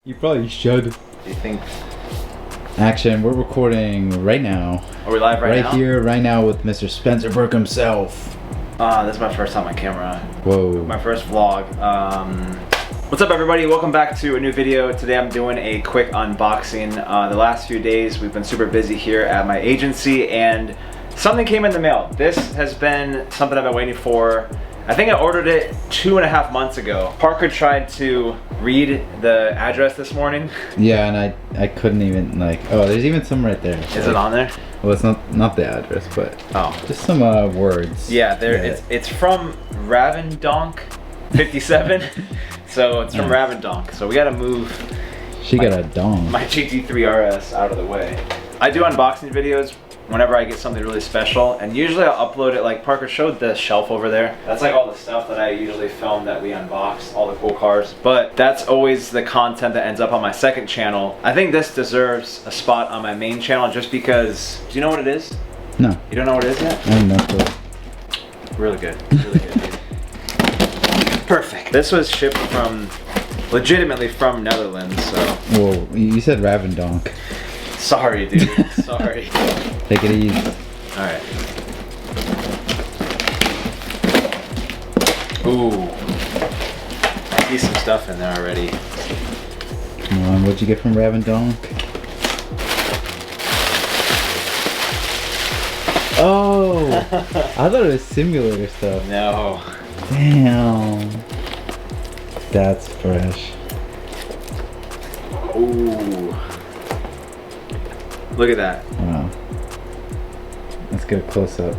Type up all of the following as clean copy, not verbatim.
You probably should. Do you think? Action, we're recording right now. Are we live right now? Right here, right now with Mr. Spencer Berke himself. This is my first time on camera. Whoa. My first vlog. What's up everybody? Welcome back to a new video. Today I'm doing a quick unboxing. The last few days we've been super busy here at my agency and something came in the mail. This has been something I've been waiting for. I think I ordered it 2.5 months ago. Parker tried to read the address this morning. Yeah, and I couldn't even oh, there's even some right there. Is it on there? Well, it's not the address, but just some words. Yeah, it's from Ravendonk 57. So it's from Ravendonk. So we gotta move. She got a donk. My GT3 RS out of the way. I do unboxing videos whenever I get something really special, and usually I'll upload it. Like Parker showed the shelf over there. That's like all the stuff that I usually film that we unbox, all the cool cars. But that's always the content that ends up on my second channel. I think this deserves a spot on my main channel just because, do you know what it is? No. You don't know what it is yet? I have no clue. Really good, really good, dude. Perfect. This was shipped from, legitimately from Netherlands, so. Whoa, you said Ravendonk. Sorry, dude, sorry. Take it easy. Alright. Ooh. I see some stuff in there already. Come on, what'd you get from Ravendonk? Oh! I thought it was simulator stuff. No. Damn. That's fresh. Ooh. Look at that. Wow. Let's get a close up.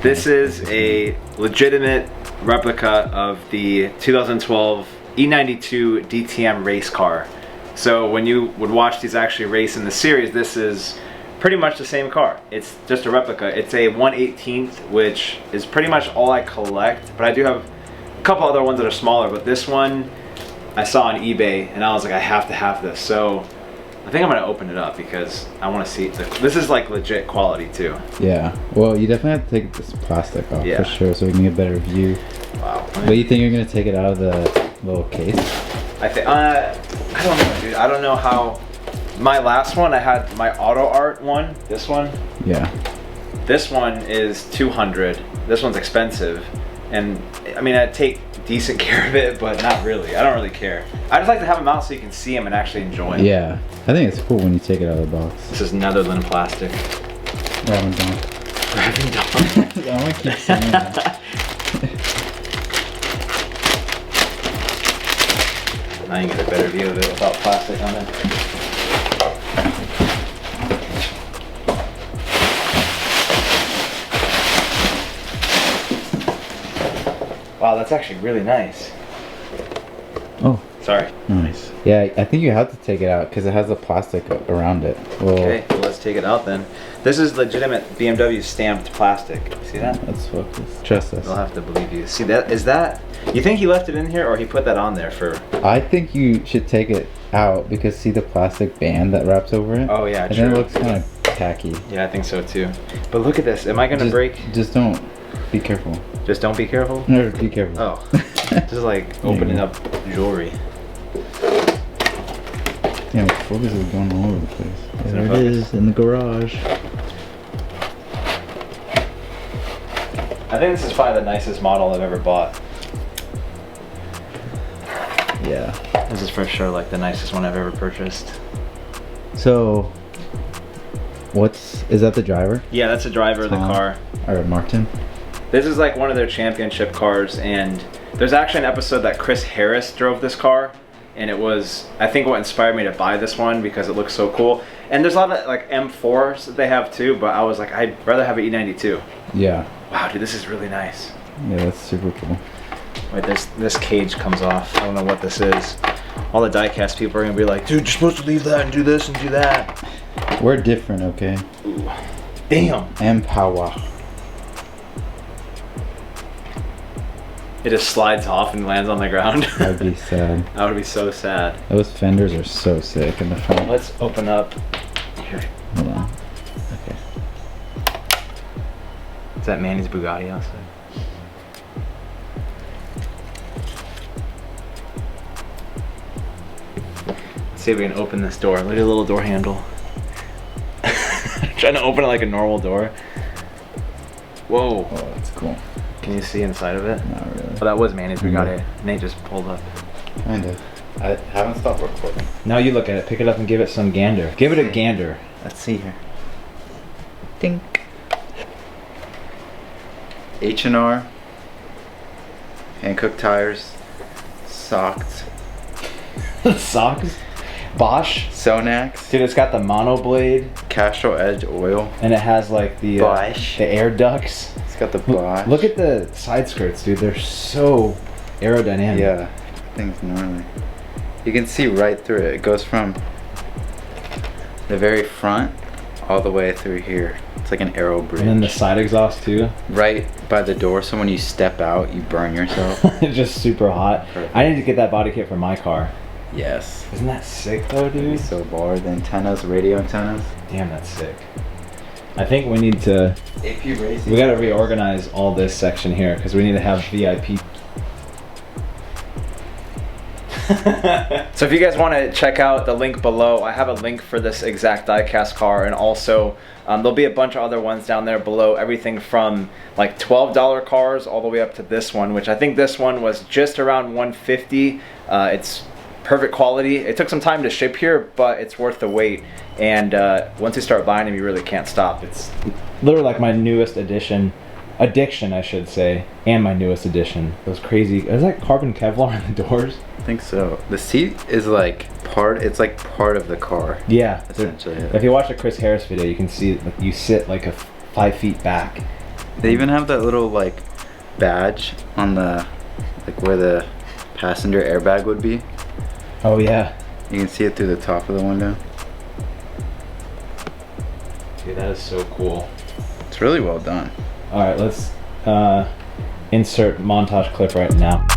This is a legitimate replica of the 2012 E92 DTM Racecar. So when you would watch these actually race in the series, this is pretty much the same car. It's just a replica. It's a 1/18th, which is pretty much all I collect, but I do have a couple other ones that are smaller, but this one I saw on eBay and I was like, I have to have this. So I think I'm gonna open it up because I want to see it. This is like legit quality too. Yeah. Well, you definitely have to take this plastic off for sure, so we can get a better view. Wow. What do you think you're gonna take it out of the little case? I think I don't know, dude. I don't know how. My last one, I had my auto art one. This one. Yeah. This one is 200. This one's expensive, and I mean I take decent care of it, but not really. I don't really care. I just like to have them out so you can see them and actually enjoy them. Yeah, I think it's cool when you take it out of the box. This is Netherlands plastic. Ravendonk. Ravendonk. I want to keep saying that. Now you get a better view of it without plastic on it. Wow, that's actually really nice. Oh. Sorry. Nice. Yeah, I think you have to take it out because it has the plastic around it. Well, okay, well, let's take it out then. This is legitimate BMW stamped plastic. See that? Let's focus. Trust us. I'll have to believe you. See that? Is that? You think he left it in here or he put that on there for? I think you should take it out because see the plastic band that wraps over it? Oh yeah, and true. then it looks kind of tacky. Yeah, I think so too. But look at this. Am I gonna break? Just don't. Be careful. Just don't be careful? No, be careful. Oh. Just like opening up jewelry. Yeah, the focus is going all over the place. There it is in the garage. I think this is probably the nicest model I've ever bought. Yeah. This is for sure like the nicest one I've ever purchased. So, is that the driver? Yeah, that's the driver of the car. Or Martin? This is like one of their championship cars, and there's actually an episode that Chris Harris drove this car, and it was, I think, what inspired me to buy this one because it looks so cool. And there's a lot of like M4s that they have too, but I was like, I'd rather have an E92. Yeah. Wow, dude, this is really nice. Yeah, that's super cool. Wait, this cage comes off. I don't know what this is. All the diecast people are gonna be like, dude, you're supposed to leave that and do this and do that. We're different, okay? Ooh. Damn. And power. It just slides off and lands on the ground. That'd be sad. That would be so sad. Those fenders are so sick in the front. Let's open up. Here. Hold on. Okay. Is that Manny's Bugatti outside? Let's see if we can open this door. Look at the little door handle. Trying to open it like a normal door. Whoa. Oh, that's cool. Can you see inside of it? Not really. Oh, that was Manny's. We got it. Nate just pulled up. Kind of. I haven't stopped recording. Now you look at it. Pick it up and give it some gander. Give it a gander. Let's see here. Dink. H&R. Hankook tires. Socked. Socks. Bosch. Sonax. Dude, it's got the mono blade. Castrol Edge oil. And it has like the Bosch. the air ducts. It's got the Bosch. Look at the side skirts, dude. They're so aerodynamic. Yeah, thing's gnarly. You can see right through it. It goes from the very front all the way through here. It's like an aero bridge. And then the side exhaust too. Right by the door, so when you step out, you burn yourself. It's just super hot. Perfect. I need to get that body kit for my car. Yes. Isn't that sick though, dude? So bored. The antennas, radio antennas. Damn, that's sick. I think we need to. AP Racing. We gotta reorganize all this section here because we need to have VIP. So if you guys want to check out the link below, I have a link for this exact diecast car, and also there'll be a bunch of other ones down there below, everything from like $12 cars all the way up to this one, which I think this one was just around $150. It's perfect quality. It took some time to ship here, but it's worth the wait, and once you start buying them, you really can't stop. It's literally like my newest addiction, I should say, and my newest addition. Those crazy, is that carbon Kevlar on the doors? I think so. The seat is like it's like part of the car. Yeah, essentially. If you watch the Chris Harris video, you can see you sit like 5 feet back. They even have that little like badge on the like where the passenger airbag would be. Oh yeah. You can see it through the top of the window. Dude, that is so cool. It's really well done. All right, let's insert montage clip right now.